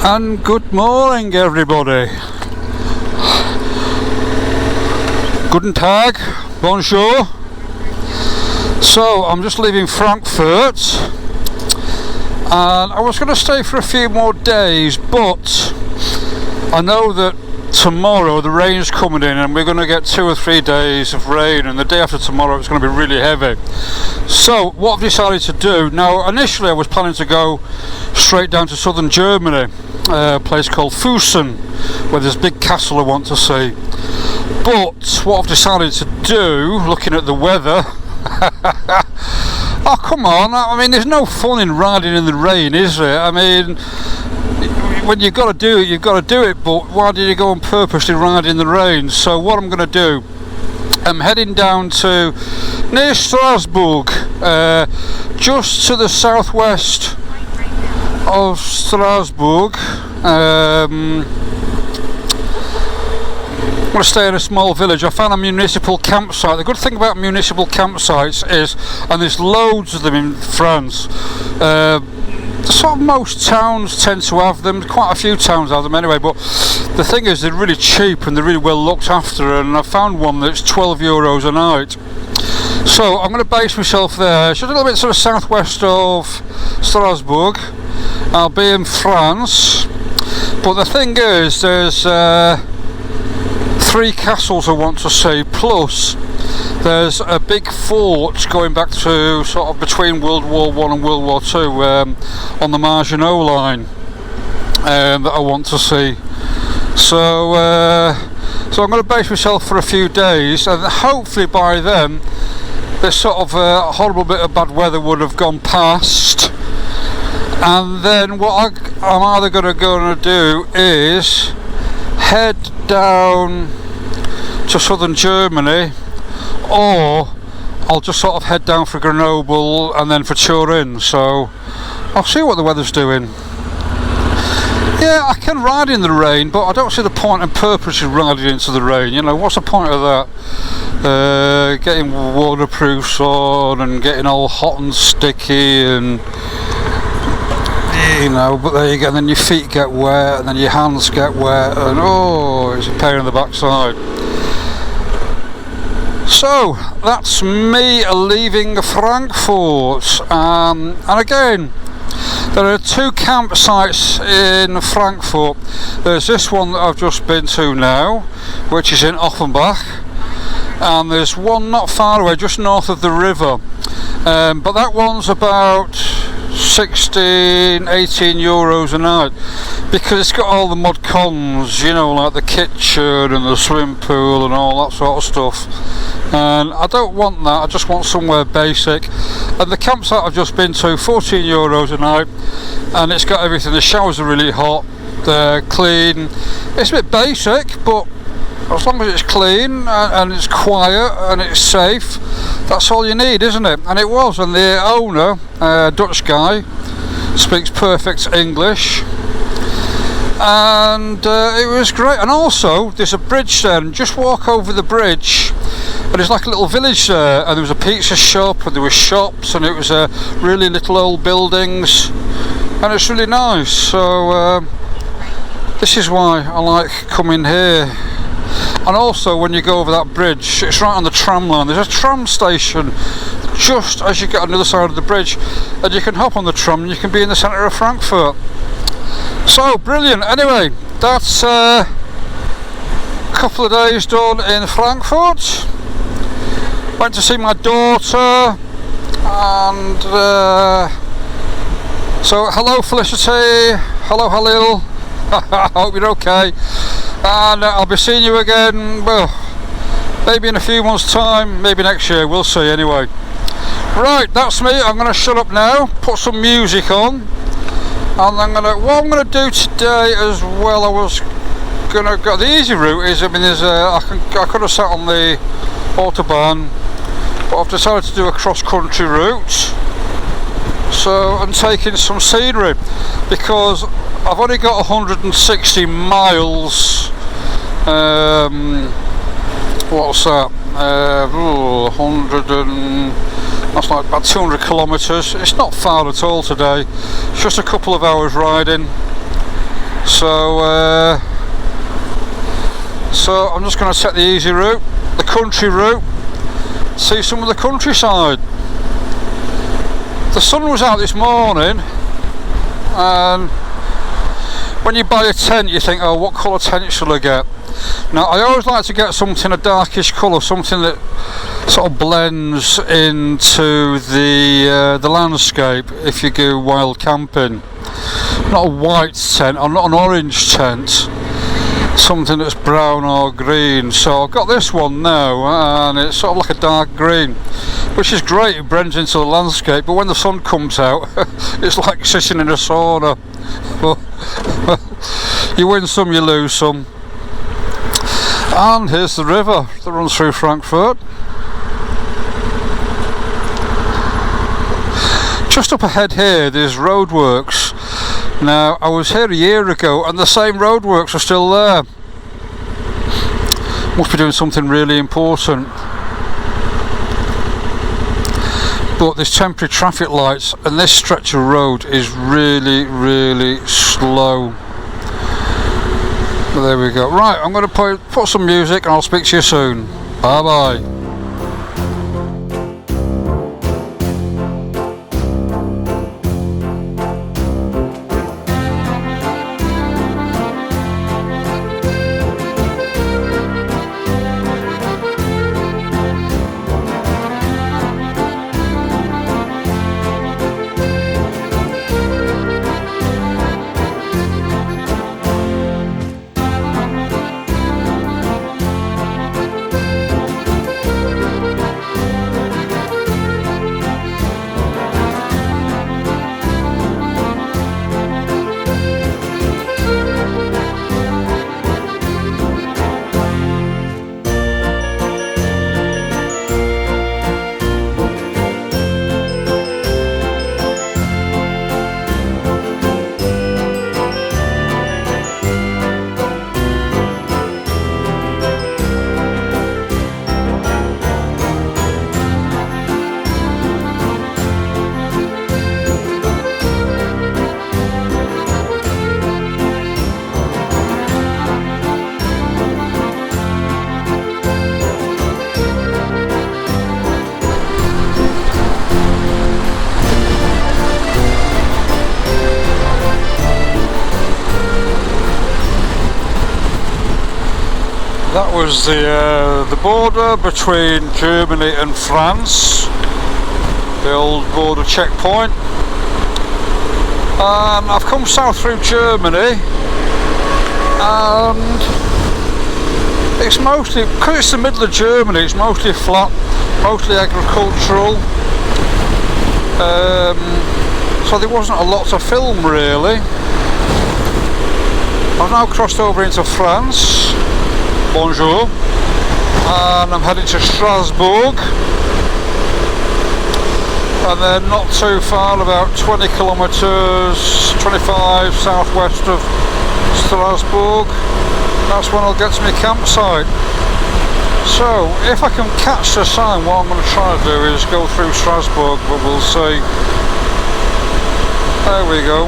And good morning, everybody. Guten Tag, bonjour. So I'm just leaving Frankfurt, and I was going to stay for a few more days, but I know that tomorrow the rain's coming in and we're going to get 2 or 3 days of rain, and the day after tomorrow it's going to be really heavy. So what I've decided to do now, initially I was planning to go straight down to southern Germany, a place called Füssen, where there's a big castle I want to see. But what I've decided to do, looking at the weather, oh come on, I mean there's no fun in riding in the rain, is there? I mean, when you've got to do it, you've got to do it, but why did you go and purposely ride in the rain? So what I'm going to do, I'm heading down to near Strasbourg, just to the southwest of Strasbourg. I'm going to stay in a small village. I found a municipal campsite. The good thing about municipal campsites is, and there's loads of them in France, sort of most towns tend to have them. Quite a few towns have them anyway, but the thing is they're really cheap and they're really well looked after, and I found one that's €12 a night. So I'm going to base myself there. It's just a little bit sort of southwest of Strasbourg. I'll be in France, but the thing is there's 3 castles I want to see, plus there's a big fort going back to sort of between World War I and World War II, on the Maginot Line, that I want to see. So I'm going to base myself for a few days, and hopefully by then this sort of horrible bit of bad weather would have gone past. And then what I'm either going to do is head down to southern Germany, or I'll just sort of head down for Grenoble and then for Turin. So I'll see what the weather's doing. Yeah, I can ride in the rain, but I don't see the point in purposely riding into the rain. You know, what's the point of that? Getting waterproofs on and getting all hot and sticky, and you know, but there you go, and then your feet get wet and then your hands get wet, and oh, it's a pain in the backside. So that's me leaving Frankfurt, and again, there are 2 campsites in Frankfurt. There's this one that I've just been to now, which is in Offenbach, and there's one not far away, just north of the river, but that one's about 16, 18 euros a night, because it's got all the mod cons, you know, like the kitchen and the swimming pool and all that sort of stuff, and I don't want that. I just want somewhere basic. And the campsite I've just been to, 14 euros a night, and it's got everything. The showers are really hot, they're clean, it's a bit basic, but as long as it's clean and it's quiet and it's safe, that's all you need, isn't it? And it was, and the owner, Dutch guy, speaks perfect English, and it was great. And also there's a bridge there, and just walk over the bridge and it's like a little village there, and there was a pizza shop and there were shops, and it was really little old buildings, and it's really nice. So this is why I like coming here. And also when you go over that bridge, it's right on the tram line. There's a tram station just as you get on the other side of the bridge, and you can hop on the tram and you can be in the centre of Frankfurt. So brilliant. Anyway, that's a couple of days done in Frankfurt. Went to see my daughter, and so hello Felicity, hello Halil. I hope you're okay. And I'll be seeing you again, well, maybe in a few months' time, maybe next year, we'll see anyway. Right, that's me. I'm going to shut up now, put some music on, and what I'm going to do today as well, I was going to go, the easy route is, I mean, I could have sat on the Autobahn, but I've decided to do a cross-country route. So I'm taking some scenery, because I've only got 160 miles, what's that, 100 and, that's like about 200 kilometres. It's not far at all today, it's just a couple of hours riding, So I'm just going to take the easy route, the country route, see some of the countryside. The sun was out this morning, and when you buy a tent you think, oh, what colour tent shall I get? Now I always like to get something a darkish colour, something that sort of blends into the landscape if you go wild camping. Not a white tent or not an orange tent, something that's brown or green. So I've got this one now, and it's sort of like a dark green, which is great, it blends into the landscape, but when the sun comes out it's like sitting in a sauna. You win some, you lose some. And here's the river that runs through Frankfurt. Just up ahead here there's roadworks. Now I was here a year ago and the same roadworks are still there. Must be doing something really important. But there's temporary traffic lights and this stretch of road is really, really slow. But there we go. Right, I'm going to put some music and I'll speak to you soon. Bye bye. That was the border between Germany and France, the old border checkpoint. I've come south through Germany, and it's mostly, because it's the middle of Germany, it's mostly flat, mostly agricultural, so there wasn't a lot to film really. I've now crossed over into France. Bonjour, and I'm heading to Strasbourg, and then not too far, about 20 kilometres, 25 southwest of Strasbourg, that's when I'll get to my campsite. So if I can catch the sign, what I'm going to try to do is go through Strasbourg, but we'll see. There we go.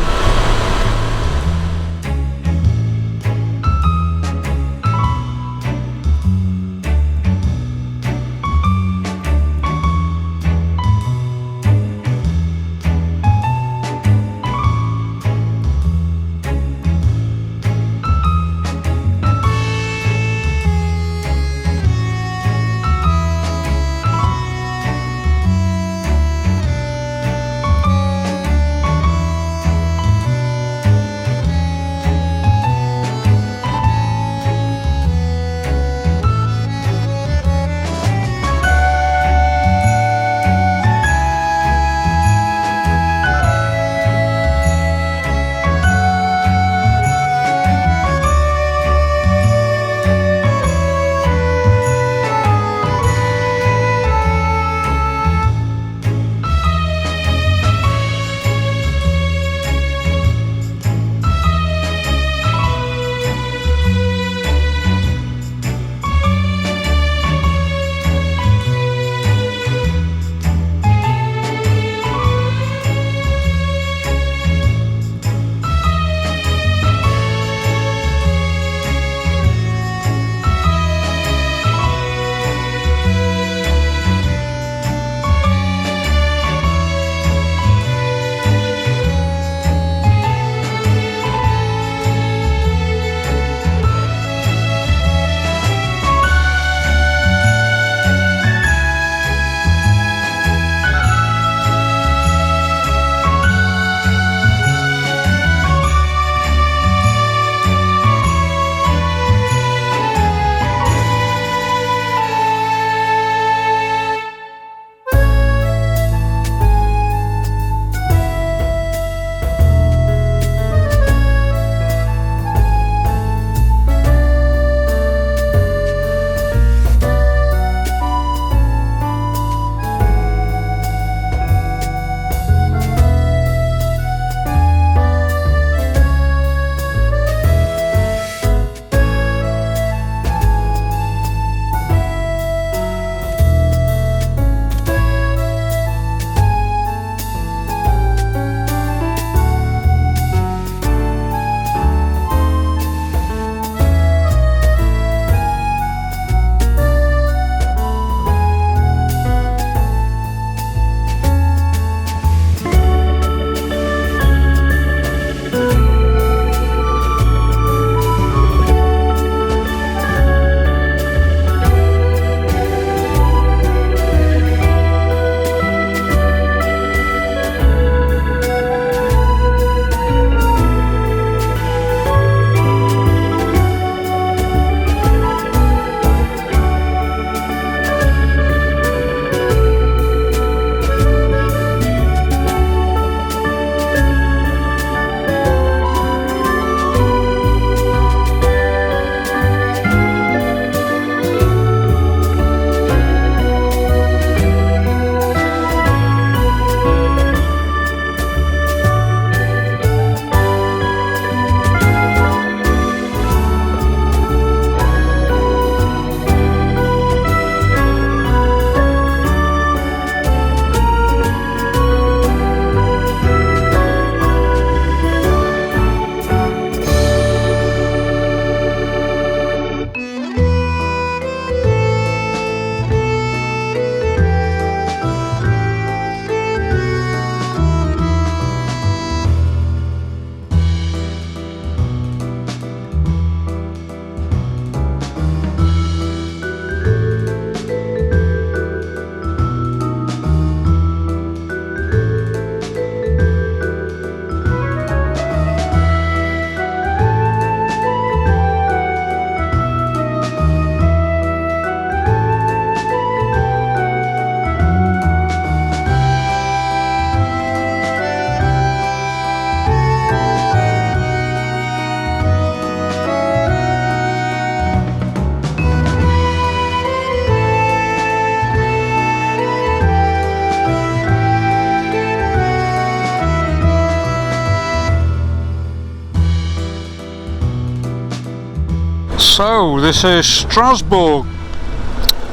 So this is Strasbourg.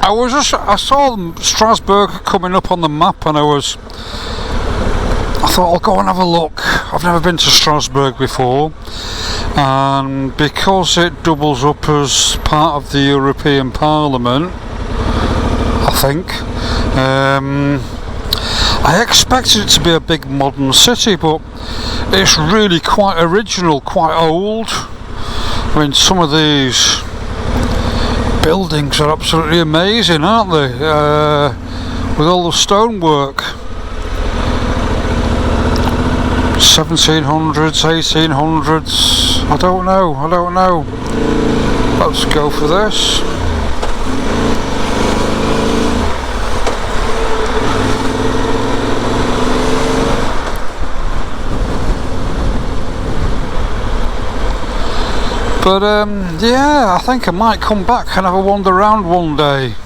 I saw Strasbourg coming up on the map, and I thought I'll go and have a look. I've never been to Strasbourg before, and because it doubles up as part of the European Parliament, I think, I expected it to be a big modern city, but it's really quite original, quite old. I mean, some of these buildings are absolutely amazing, aren't they? With all the stonework. 1700s, 1800s, I don't know. Let's go for this. But yeah, I think I might come back and have a wander around one day.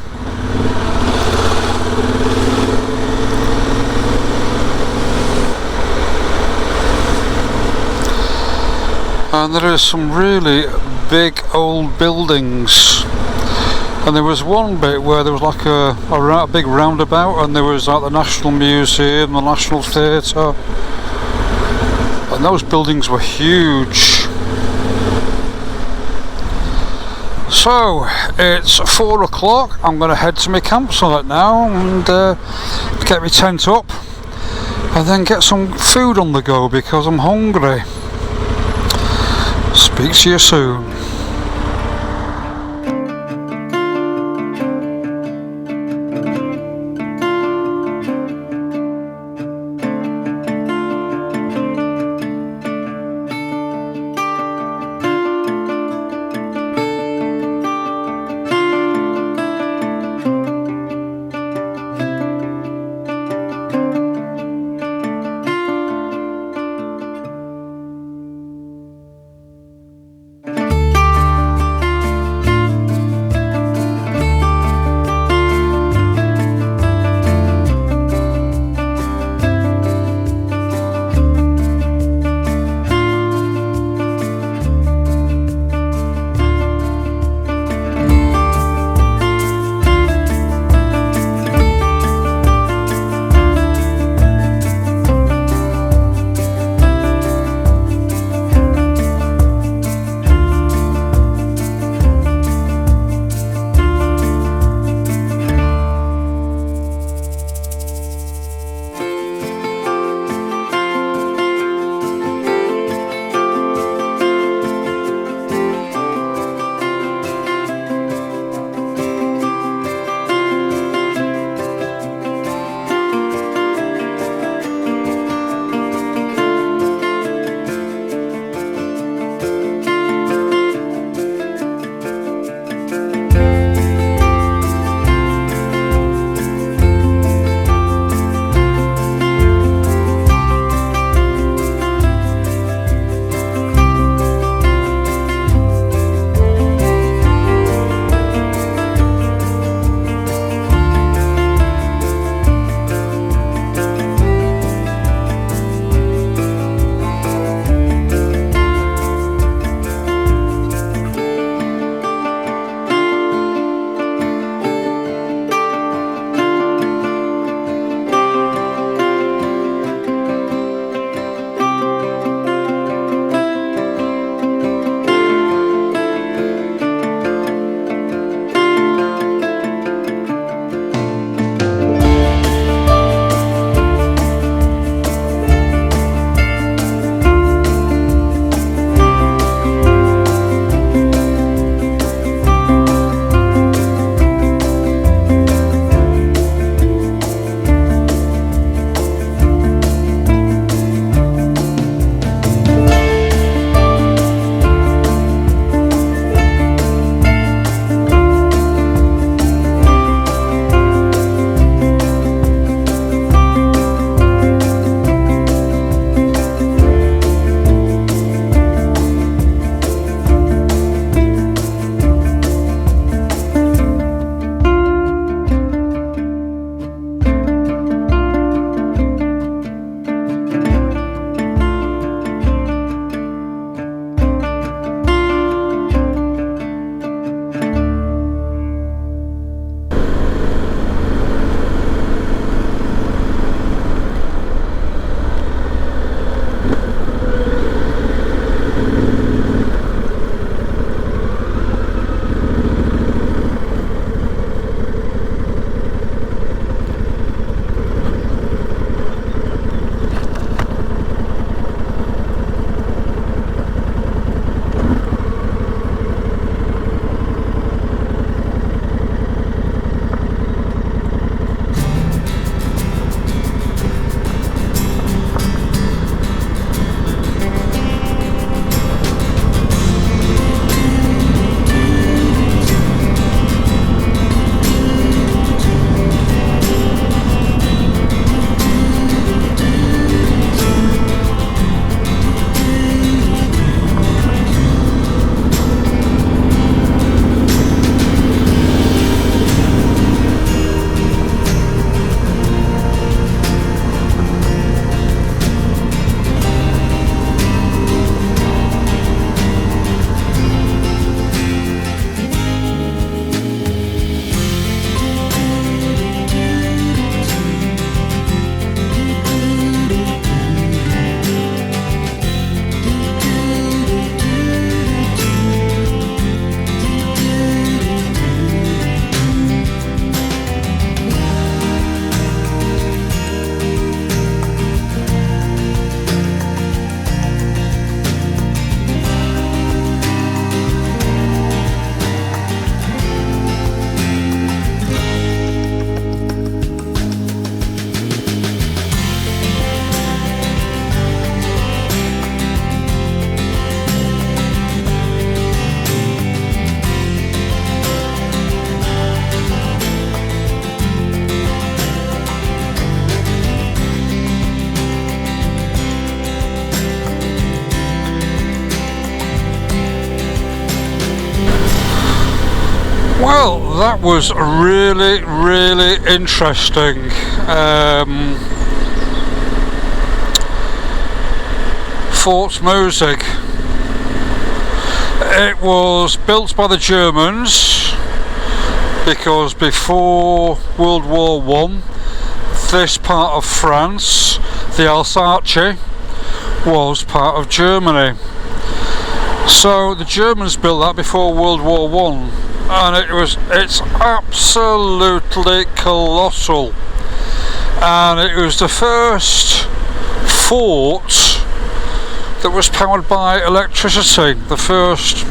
And there is some really big old buildings. And there was one bit where there was like a big roundabout, and there was like the National Museum, the National Theatre. And those buildings were huge. So it's 4 o'clock. I'm going to head to my campsite now and get my tent up, and then get some food on the go because I'm hungry. Speak to you soon. Well, that was really, really interesting. Fort Mutzig. It was built by the Germans because before World War I, this part of France, the Alsace, was part of Germany. So the Germans built that before World War I, and it's absolutely colossal. And it was the first fort that was powered by electricity. The first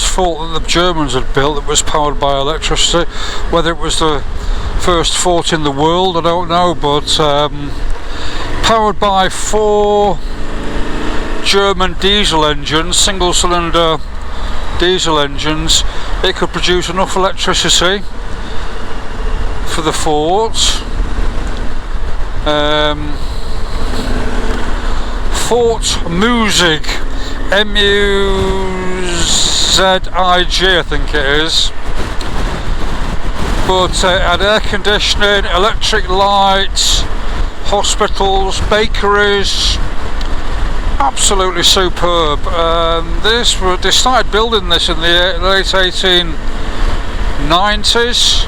fort that the Germans had built that was powered by electricity. Whether it was the first fort in the world, I don't know, but powered by 4 German diesel engines, single cylinder diesel engines. It could produce enough electricity for the fort. Fort Mutzig, M-U-Z-I-G, I think it is. But it had air conditioning, electric lights, hospitals, bakeries. Absolutely superb. They started building this in the late 1890s,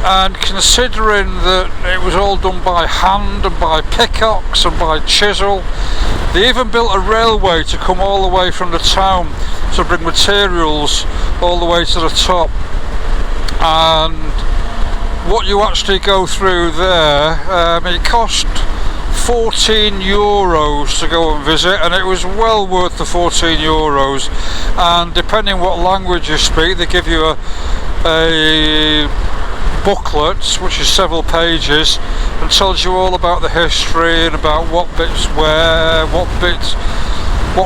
and considering that it was all done by hand and by pickaxe and by chisel, they even built a railway to come all the way from the town to bring materials all the way to the top. And what you actually go through there, it cost €14 to go and visit, and it was well worth the €14. And depending what language you speak, they give you a booklet which is several pages and tells you all about the history and about what bits where, what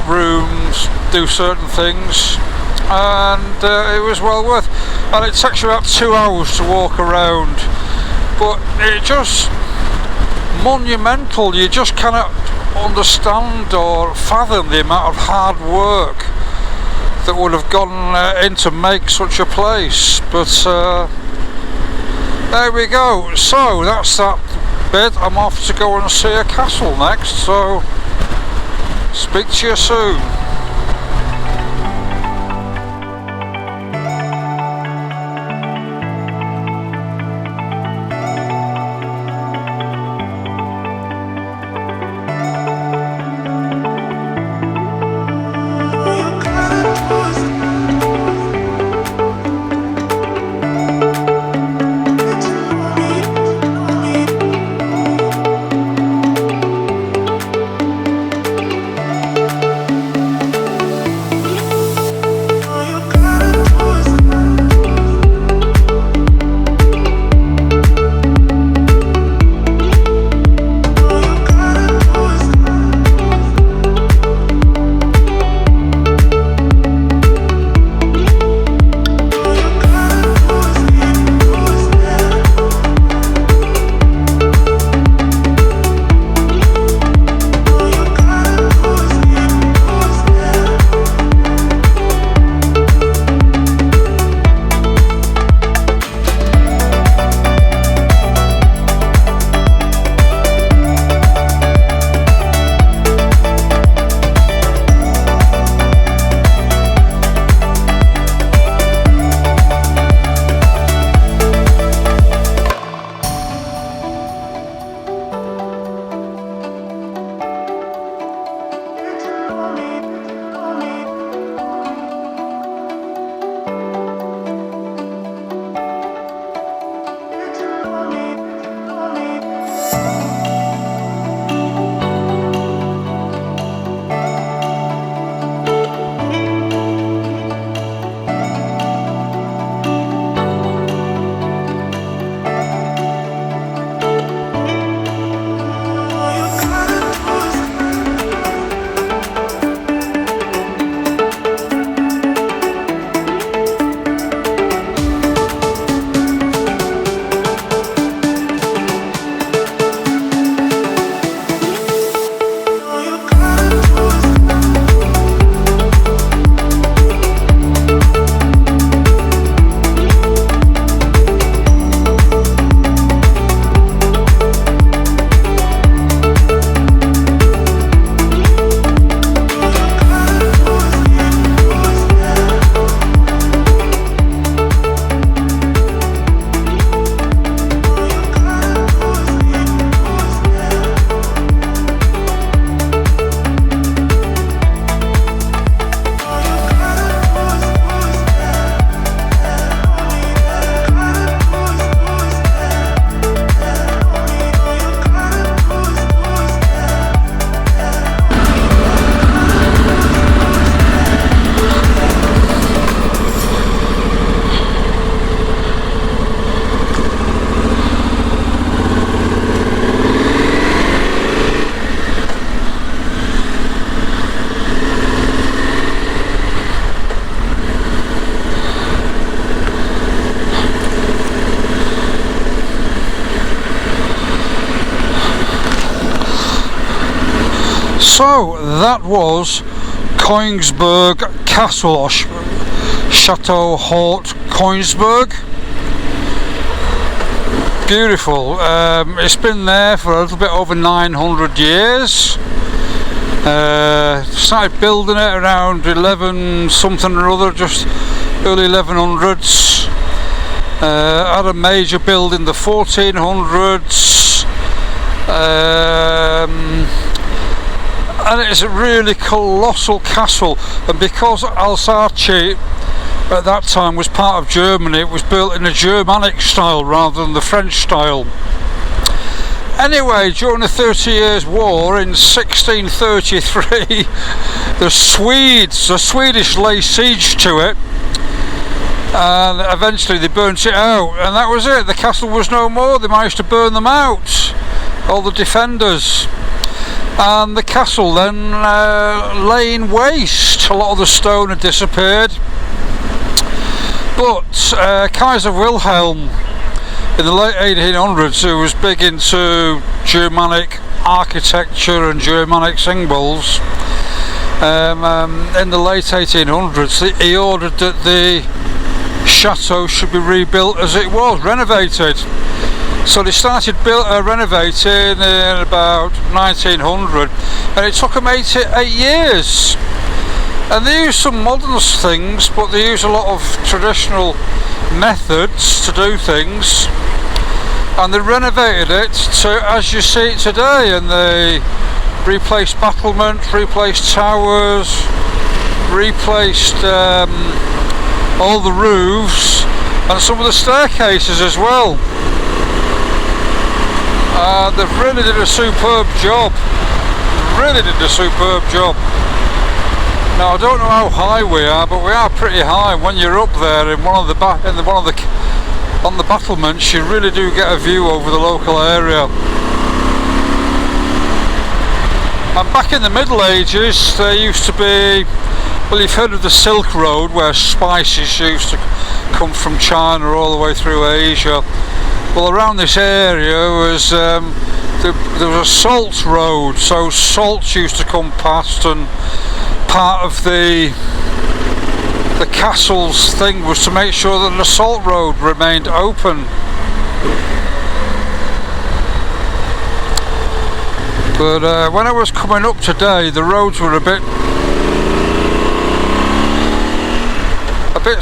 rooms do certain things, and it was well worth. And it takes you about 2 hours to walk around, but it just monumental. You just cannot understand or fathom the amount of hard work that would have gone in to make such a place. But there we go. So that's that bit. I'm off to go and see a castle next, so speak to you soon. So that was Koenigsbourg Castle, or Chateau Haut-Koenigsbourg. Beautiful. It's been there for a little bit over 900 years. Started building it around 11 something or other, just early 1100s. Had a major build in the 1400s. And it's a really colossal castle, and because Alsace at that time was part of Germany, it was built in a Germanic style rather than the French style. Anyway, during the 30 Years' War in 1633, the Swedish laid siege to it, and eventually they burnt it out, and that was it. The castle was no more. They managed to burn them out, all the defenders. And the castle then lay in waste. A lot of the stone had disappeared. But Kaiser Wilhelm in the late 1800s, who was big into Germanic architecture and Germanic symbols, in the late 1800s he ordered that the chateau should be rebuilt as it was, renovated. So they started renovating in about 1900, and it took them 8 years. And they used some modern things, but they used a lot of traditional methods to do things, and they renovated it to as you see it today. And they replaced battlements, replaced towers, replaced all the roofs and some of the staircases as well. They really did a superb job. Now I don't know how high we are, but we are pretty high. When you're up there in on the battlements, you really do get a view over the local area. And back in the Middle Ages, there used to be, well, you've heard of the Silk Road, where spices used to come from China all the way through Asia. Well, around this area was there was a salt road, so salt used to come past, and part of the castle's thing was to make sure that the salt road remained open. But when I was coming up today, the roads were a bit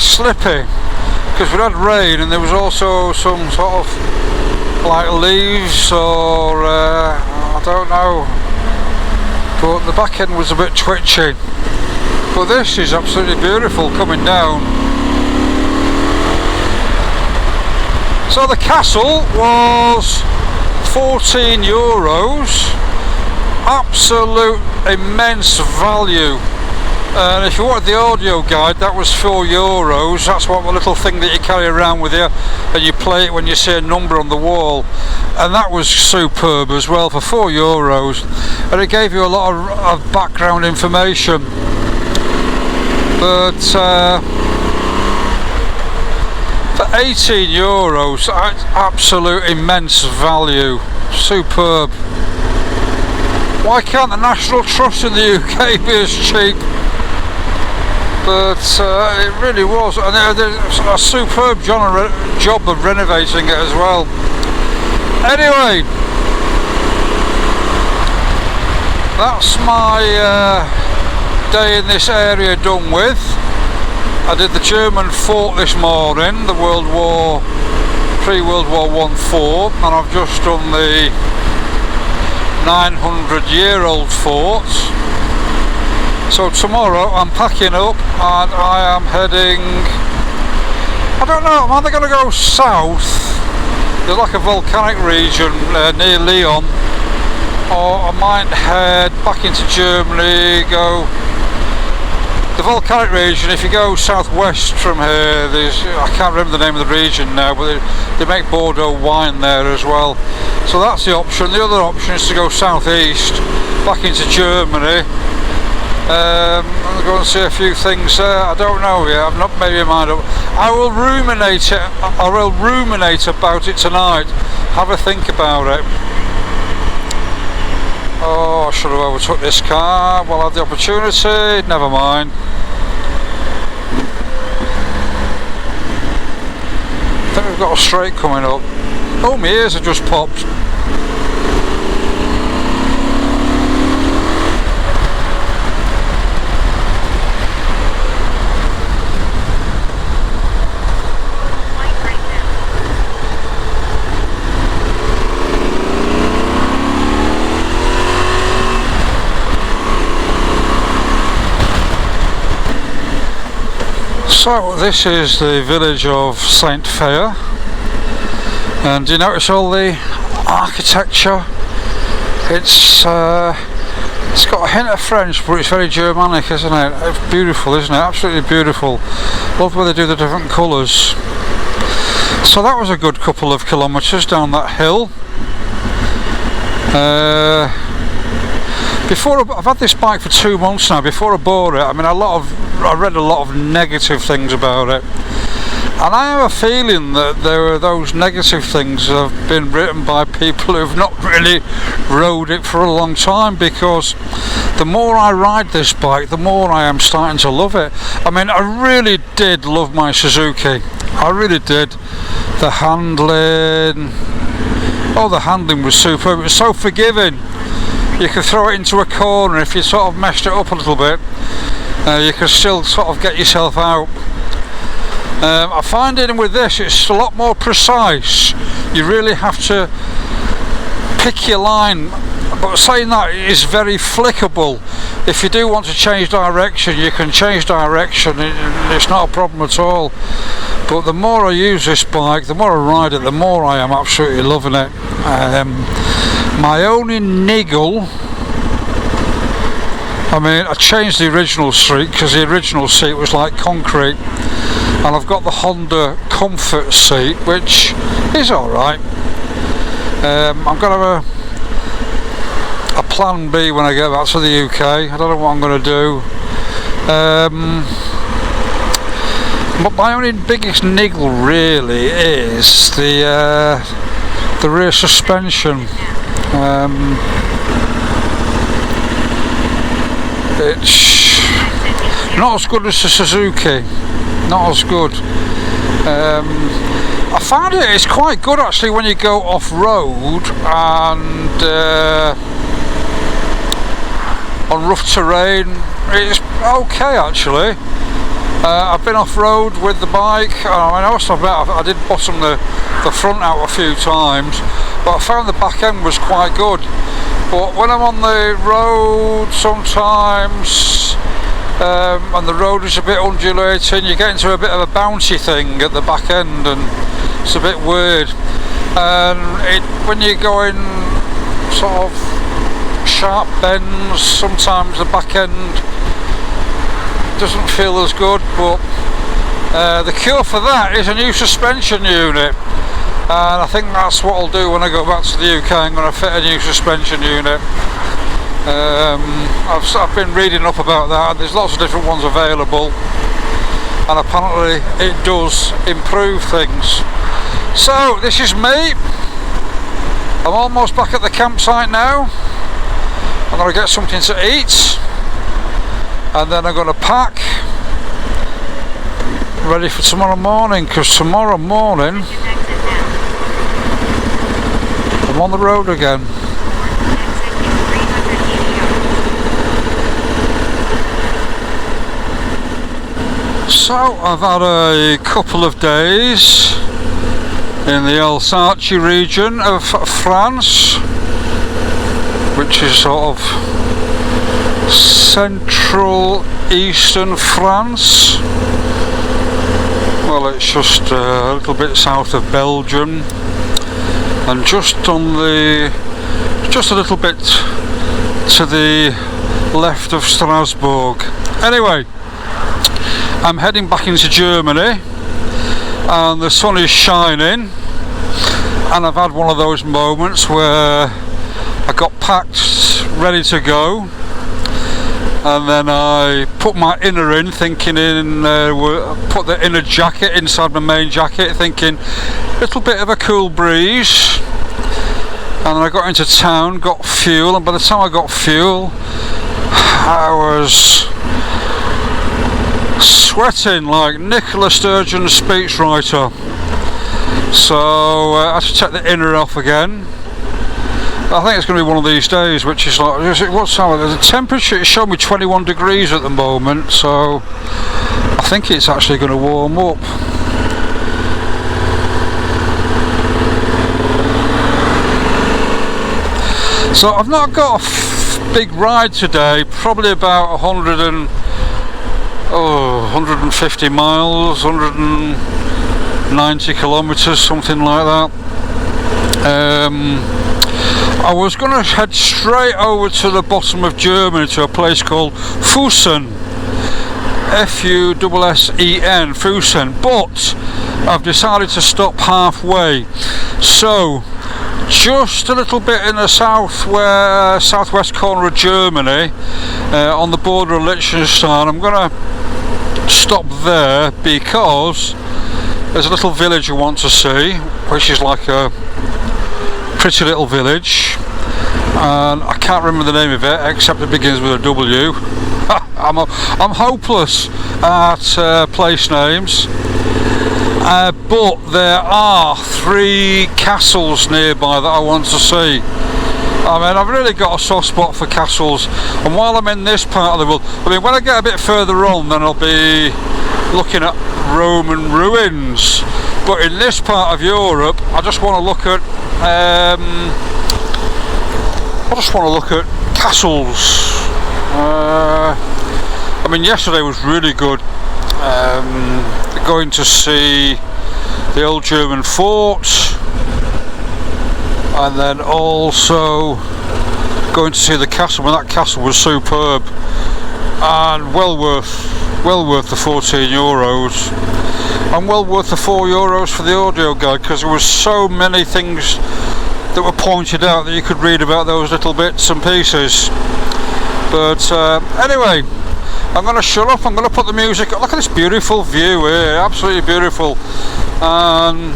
slippy, because we had rain, and there was also some sort of like leaves or I don't know, but the back end was a bit twitchy. But this is absolutely beautiful coming down. So the castle was €14, absolute immense value. And if you wanted the audio guide, that was €4. That's what the little thing that you carry around with you, and you play it when you see a number on the wall. And that was superb as well for €4, and it gave you a lot of background information. But for €18, absolute immense value, superb. Why can't the National Trust in the UK be as cheap? But it really was, and there's a superb job of renovating it as well. Anyway, that's my day in this area done with. I did the German fort this morning, the pre-World War I fort, and I've just done the 900-year-old fort. So tomorrow I'm packing up and I am heading, I don't know, I'm either going to go south, there's like a volcanic region near Lyon, or I might head back into Germany, go the volcanic region. If you go southwest from here, there's, I can't remember the name of the region now, but they make Bordeaux wine there as well. So that's the option. The other option is to go southeast, back into Germany. I'm going to go and see a few things there. I don't know yet, I've not made my mind up. I will ruminate about it tonight, have a think about it. Oh, I should have overtook this car while I had the opportunity. Never mind. I think we've got a straight coming up. Oh, my ears have just popped. So this is the village of Saint Fair, and do you notice all the architecture? It's got a hint of French, but it's very Germanic, isn't it? It's beautiful, isn't it? Absolutely beautiful. Love where they do the different colours. So that was a good couple of kilometres down that hill. I've had this bike for 2 months now. Before I bought it, I mean, I read a lot of negative things about it, and I have a feeling that those negative things have been written by people who've not really rode it for a long time, because the more I ride this bike, the more I am starting to love it. I mean, I really did love my Suzuki. I really did. The handling, the handling was superb. It was so forgiving. You could throw it into a corner if you sort of meshed it up a little bit. You can still sort of get yourself out. I find it with this, it's a lot more precise. You really have to pick your line, but saying that, it is very flickable. If you do want to change direction, you can change direction. It's not a problem at all. But the more I use this bike, the more I ride it, the more I am absolutely loving it. My only niggle, I mean, I changed the original seat because the original seat was like concrete, and I've got the Honda Comfort seat, which is alright. I'm going to have a plan B when I get back to the UK. I don't know what I'm going to do. But my only biggest niggle really is the rear suspension. It's not as good as the Suzuki, not as good. I found it's quite good actually when you go off-road and on rough terrain. It's okay actually. I've been off-road with the bike. I also I did bottom the front out a few times, but I found the back end was quite good. But when I'm on the road sometimes, and the road is a bit undulating, you get into a bit of a bouncy thing at the back end, and it's a bit weird. And when you're going sort of sharp bends, sometimes the back end doesn't feel as good, but the cure for that is a new suspension unit, and I think that's what I'll do when I go back to the UK. I'm going to fit a new suspension unit. I've been reading up about that, and there's lots of different ones available, and apparently it does improve things. So this is me. I'm almost back at the campsite now. I'm going to get something to eat, and then I'm going to pack ready for tomorrow morning, because tomorrow morning I'm on the road again. So I've had a couple of days in the Alsace region of France, which is sort of central eastern France. Well, it's just a little bit south of Belgium, and just a little bit to the left of Strasbourg. Anyway, I'm heading back into Germany, and the sun is shining, and I've had one of those moments where I got packed, ready to go, and then I put my inner in, thinking put the inner jacket inside my main jacket, thinking little bit of a cool breeze, and then I got into town, got fuel, and by the time I got fuel I was sweating like Nicola Sturgeon's speechwriter. So I had to take the inner off again. I think it's going to be one of these days, which is like, what's the temperature? It's showing me 21 degrees at the moment, so I think it's actually going to warm up. So I've not got a big ride today, probably about 150 miles, 190 kilometers, something like that. I was going to head straight over to the bottom of Germany to a place called Fussen, Fussen, Fussen, but I've decided to stop halfway. So just a little bit in the southwest corner of Germany, on the border of Liechtenstein, I'm going to stop there because there's a little village I want to see, which is like a pretty little village, and I can't remember the name of it except it begins with a W. I'm hopeless at place names. But there are 3 castles nearby that I want to see. I mean, I've really got a soft spot for castles, and while I'm in this part of the world, I mean, when I get a bit further on, then I'll be looking at Roman ruins. But in this part of Europe, I just want to look at castles. I mean, yesterday was really good. Going to see the old German fort, and then also going to see the castle. And that castle was superb and well worth the €14, and well worth the €4 for the audio guide, because there was so many things that were pointed out that you could read about those little bits and pieces. But anyway, I'm going to shut up, I'm going to put the music. Look at this beautiful view here, absolutely beautiful. And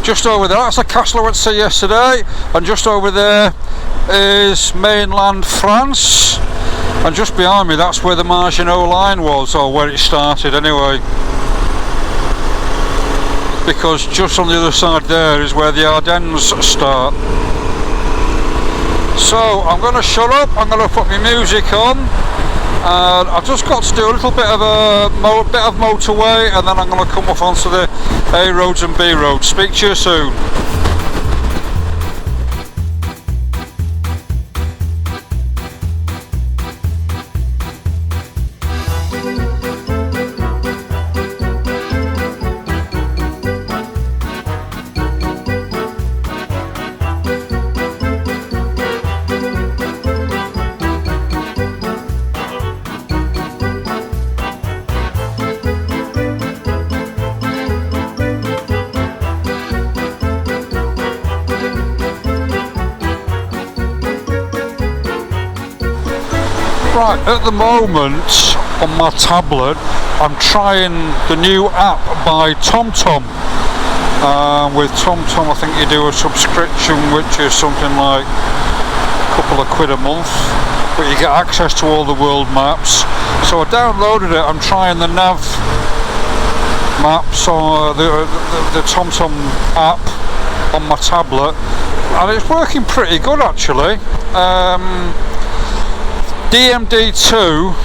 just over there, that's the castle I went to see yesterday, and just over there is mainland France, and just behind me that's where the Maginot Line was, or where it started anyway, because just on the other side there is where the Ardennes start. So I'm going to shut up, I'm going to put my music on, and I've just got to do a little bit of motorway, and then I'm going to come off onto the A roads and B roads. Speak to you soon. Right, at the moment on my tablet I'm trying the new app by TomTom. With TomTom I think you do a subscription which is something like a couple of quid a month, but you get access to all the world maps. So I downloaded it, I'm trying the nav maps or the TomTom app on my tablet, and it's working pretty good actually. DMD2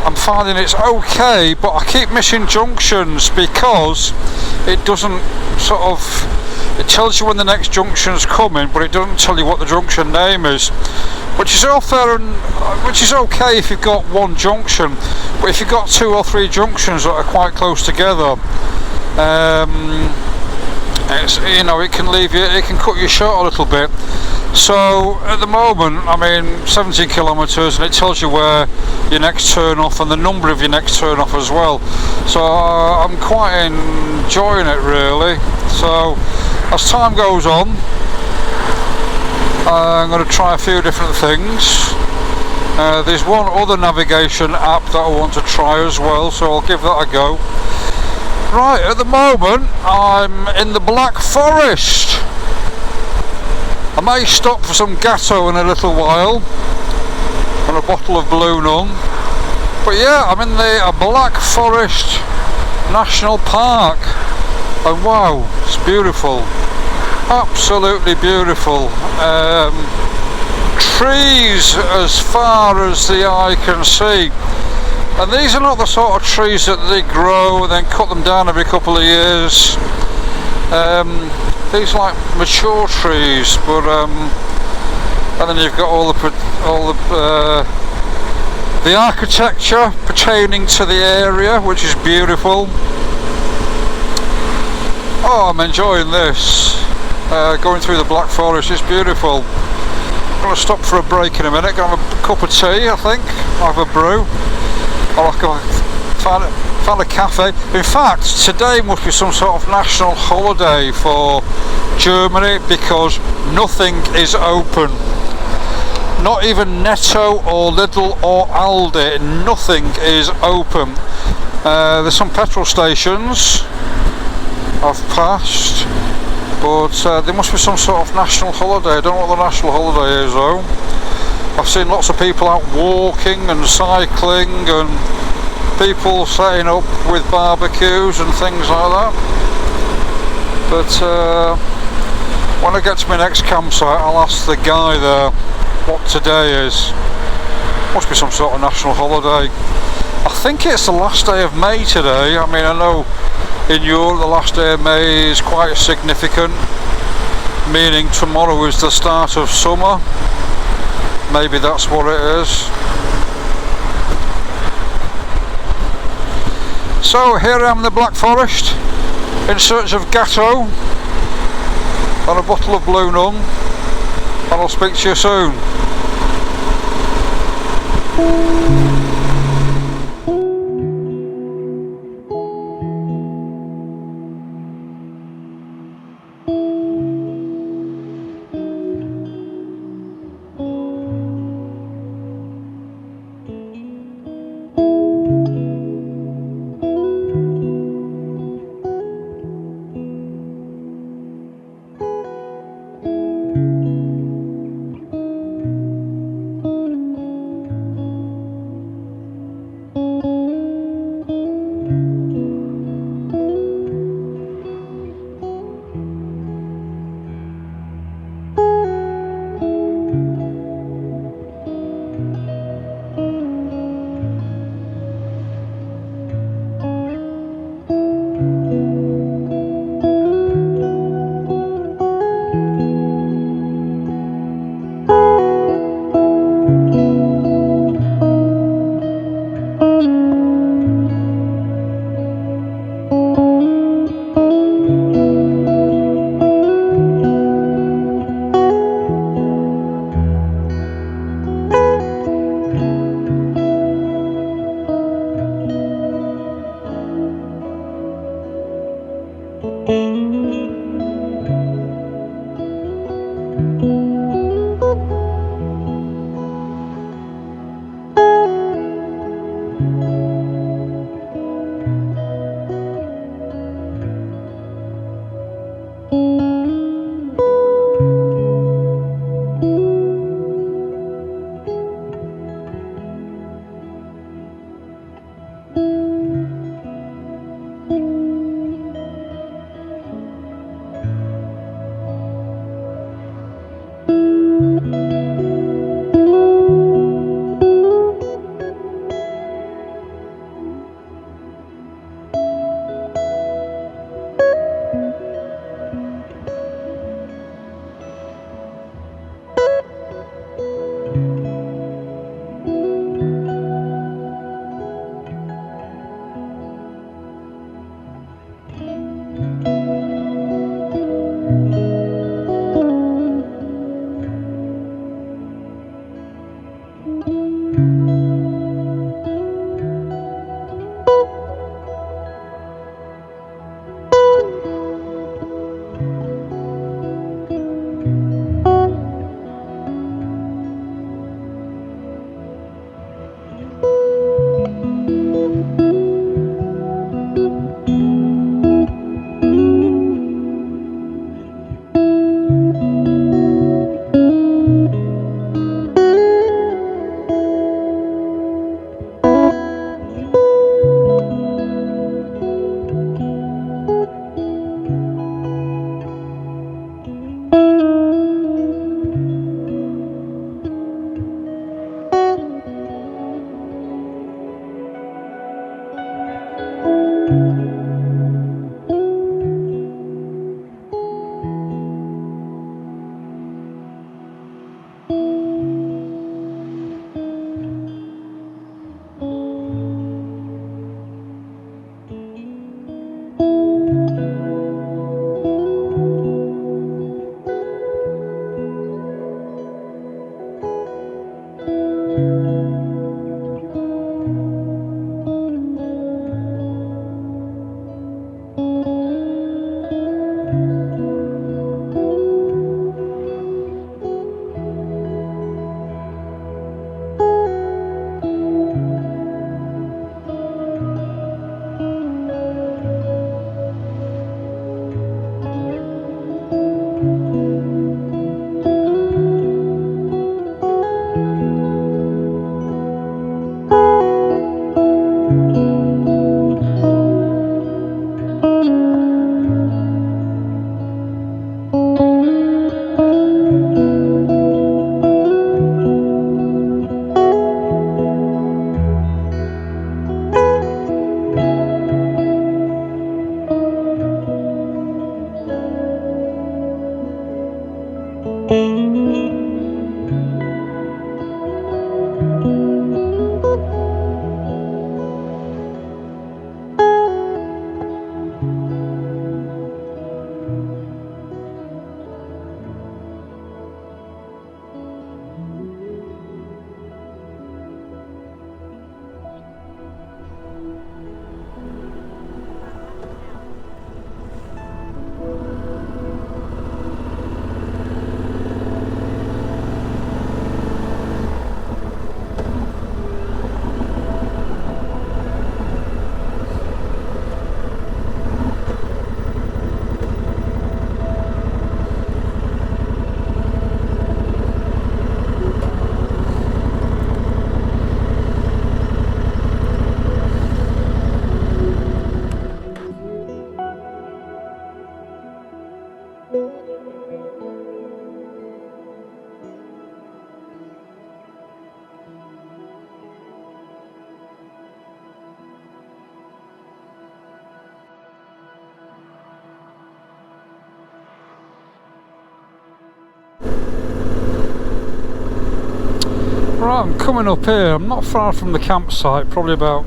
I'm finding it's okay, but I keep missing junctions because it doesn't it tells you when the next junction's coming, but it doesn't tell you what the junction name is, which is all fair and which is okay if you've got one junction, but if you've got 2 or 3 junctions that are quite close together, it's, you know, it can cut you short a little bit. So at the moment I'm in 17 kilometres, and it tells you where your next turn off and the number of your next turn off as well. So I'm quite enjoying it really. So as time goes on, I'm going to try a few different things. There's one other navigation app that I want to try as well, so I'll give that a go. Right, at the moment I'm in the Black Forest. I may stop for some gatto in a little while and a bottle of Blue Nun. But yeah, I'm in the Black Forest National Park, and wow, it's beautiful, absolutely beautiful. Trees as far as the eye can see, and these are not the sort of trees that they grow and then cut them down every couple of years. These are like mature trees, but and then you've got all the architecture pertaining to the area, which is beautiful. Oh, I'm enjoying this. Going through the Black Forest is beautiful. I'm going to stop for a break in a minute, going to have a cup of tea, I think, have a brew. Or found a cafe. In fact, today must be some sort of national holiday for Germany because nothing is open. Not even Netto or Lidl or Aldi, nothing is open. There's some petrol stations I've passed, but there must be some sort of national holiday. I don't know what the national holiday is though. I've seen lots of people out walking and cycling and people setting up with barbecues and things like that. But when I get to my next campsite, I'll ask the guy there what today is. Must be some sort of national holiday. I think it's the last day of May today. I mean, I know in Europe the last day of May is quite significant, meaning tomorrow is the start of summer. Maybe that's what it is. So here I am in the Black Forest in search of gatto and a bottle of Blue Nun, and I'll speak to you soon. Right, I'm coming up here. I'm not far from the campsite, probably about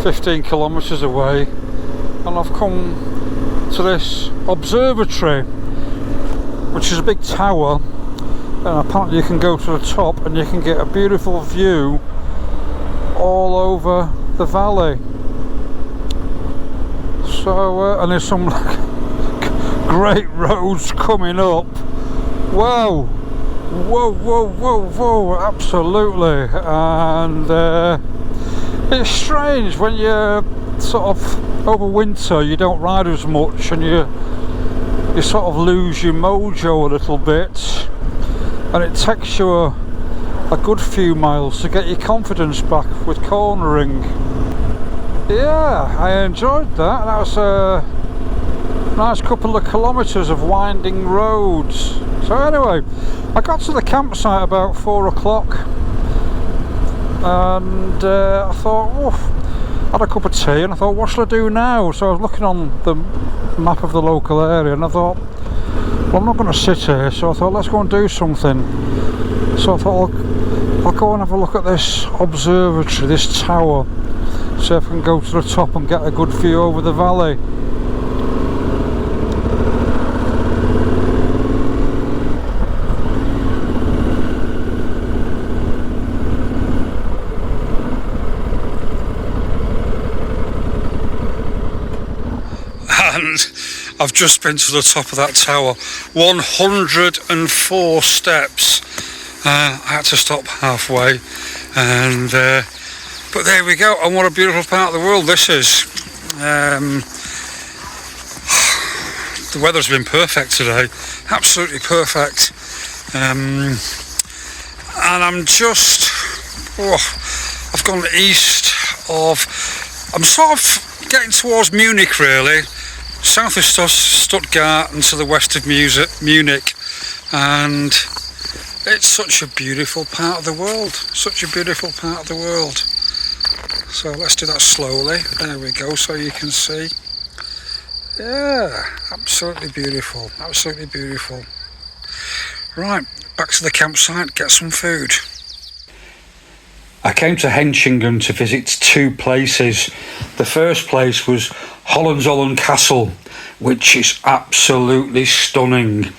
15 kilometres away, and I've come to this observatory, which is a big tower, and apparently you can go to the top and you can get a beautiful view all over the valley. So and there's some great roads coming up. Whoa, whoa, whoa, whoa, whoa, absolutely. And it's strange when you're sort of over winter, you don't ride as much, and you sort of lose your mojo a little bit, and it takes you a good few miles to get your confidence back with cornering. Yeah, I enjoyed that. That was a nice couple of kilometres of winding roads. So anyway, I got to the campsite about 4 o'clock, and I thought, oh, had a cup of tea, and I thought, what shall I do now? So I was looking on the map of the local area, and I thought, well, I'm not going to sit here, so I thought, let's go and do something. So I thought, I'll go and have a look at this observatory, this tower, see if I can go to the top and get a good view over the valley. And I've just been to the top of that tower, 104 steps. I had to stop halfway, and but there we go. And what a beautiful part of the world this is. The weather's been perfect today, absolutely perfect. And I'm just, I've gone east of, I'm sort of getting towards Munich really, south of Stuttgart and to the west of Munich, and it's such a beautiful part of the world, such a beautiful part of the world. So let's do that slowly, there we go, so you can see. Yeah, absolutely beautiful, absolutely beautiful. Right, back to the campsite, get some food. I came to Henchingen to visit two places. The first place was Hohenzollern Castle, which is absolutely stunning.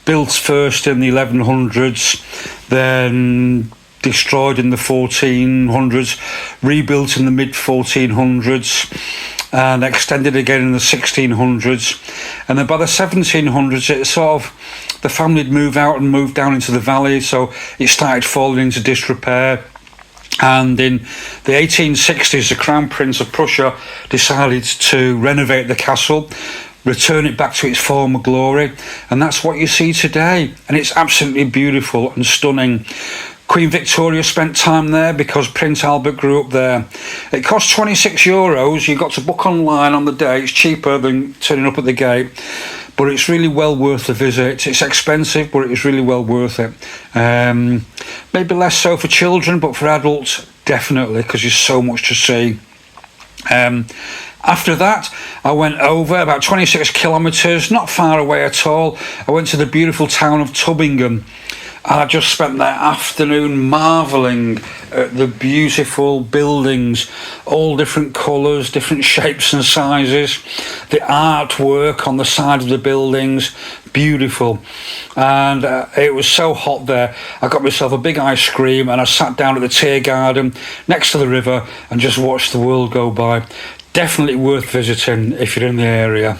Built first in the 1100s, then destroyed in the 1400s, rebuilt in the mid 1400s, and extended again in the 1600s. And then by the 1700s, it sort of, the family had moved out and moved down into the valley, so it started falling into disrepair. And in the 1860s, the Crown Prince of Prussia decided to renovate the castle, return it back to its former glory, and that's what you see today. And it's absolutely beautiful and stunning. Queen Victoria spent time there because Prince Albert grew up there. It cost €26. You got to book online on the day. It's cheaper than turning up at the gate, but it's really well worth the visit. It's expensive, but it's really well worth it. Maybe less so for children, but for adults, definitely, because there's so much to see. After that, I went over about 26 kilometres, not far away at all. I went to the beautiful town of Tübingen. And I just spent that afternoon marvelling at the beautiful buildings, all different colours, different shapes and sizes, the artwork on the side of the buildings, beautiful. And it was so hot there, I got myself a big ice cream and I sat down at the Tear Garden next to the river and just watched the world go by. Definitely worth visiting if you're in the area.